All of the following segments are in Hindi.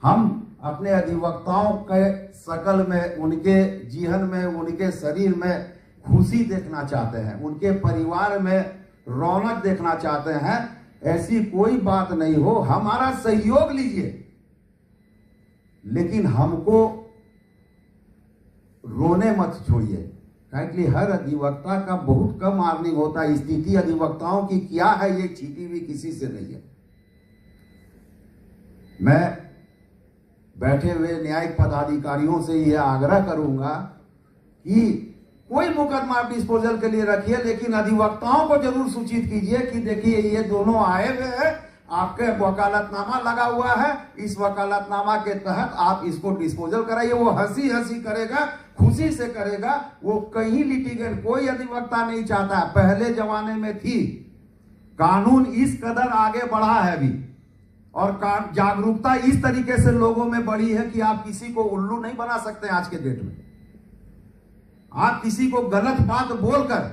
हम अपने अधिवक्ताओं के शकल में, उनके जीवन में, उनके शरीर में खुशी देखना चाहते हैं, उनके परिवार में रौनक देखना चाहते हैं। ऐसी कोई बात नहीं हो, हमारा सहयोग लीजिए, लेकिन हमको रोने मत छोड़िए। क्योंकि हर अधिवक्ता का बहुत कम अर्निंग होता है। स्थिति अधिवक्ताओं की क्या है ये छिपी हुई किसी से नहीं है। मैं बैठे हुए न्यायिक पदाधिकारियों से यह आग्रह करूंगा कि कोई मुकदमा आप डिस्पोजल के लिए रखिए, लेकिन अधिवक्ताओं को जरूर सूचित कीजिए कि देखिए ये दोनों आए हुए हैं, आपके वकालतनामा लगा हुआ है, इस वकालतनामा के तहत आप इसको डिस्पोजल कराइए। वो हंसी हंसी करेगा, खुशी से करेगा। वो कहीं लिटिगेंट, कोई अधिवक्ता नहीं चाहता। पहले जमाने में थी, कानून इस कदर आगे बढ़ा है अभी, और जागरूकता इस तरीके से लोगों में बढ़ी है कि आप किसी को उल्लू नहीं बना सकते। आज के डेट में आप किसी को गलत बात बोलकर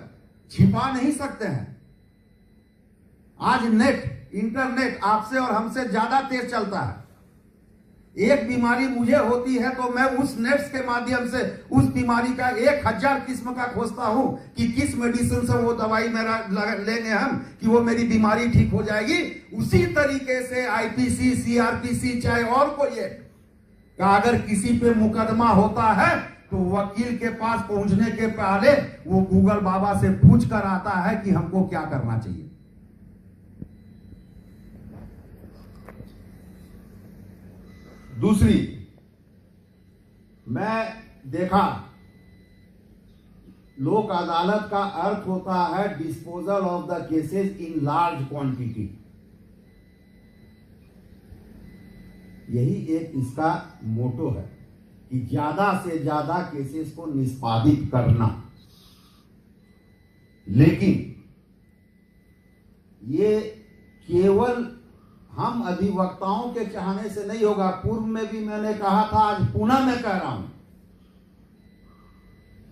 छिपा नहीं सकते हैं। आज नेट, इंटरनेट आपसे और हमसे ज्यादा तेज चलता है। एक बीमारी मुझे होती है तो मैं उस नेट्स के माध्यम से उस बीमारी का 1000 किस्म का खोजता हूं कि किस मेडिसिन से वो दवाई मेरा लेंगे हम कि वो मेरी बीमारी ठीक हो जाएगी। उसी तरीके से आईपीसी, सीआरपीसी, चाहे और कोई का अगर किसी पे मुकदमा होता है तो वकील के पास पहुंचने के पहले वो गूगल बाबा से पूछ कर आता है कि हमको क्या करना चाहिए। दूसरी, मैं देखा लोक अदालत का अर्थ होता है disposal of the cases in large quantity. यही एक इसका मोटो है कि ज्यादा से ज्यादा केसेस को निष्पादित करना। लेकिन ये केवल हम अधिवक्ताओं के चाहने से नहीं होगा। पूर्व में भी मैंने कहा था, आज पुनः मैं कह रहा हूं,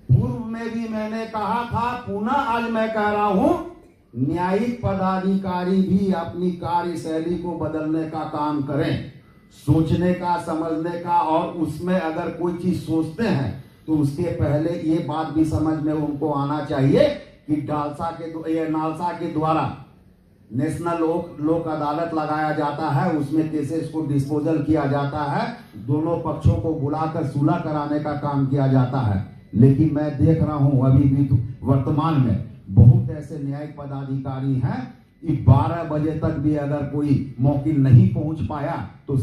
पूर्व में भी मैंने कहा था, पुनः आज मैं कह रहा हूं, न्यायिक पदाधिकारी भी अपनी कार्यशैली को बदलने का काम करें। सोचने का, समझने का, और उसमें अगर कोई चीज सोचते हैं तो उसके पहले ये बात भी समझ में उनको आना चाहिए कि नालसा के द्वारा नेशनल लोक अदालत लगाया जाता है, उसमें केसेस को डिस्पोजल किया जाता है, दोनों पक्षों को बुलाकर सुलह कराने का काम किया जाता है। लेकिन मैं देख रहा हूं अभी भी वर्तमान में बहुत ऐसे न्यायिक पदाधिकारी हैं कि 12 बजे तक भी अगर कोई मौकिल नहीं पहुंच पाया तो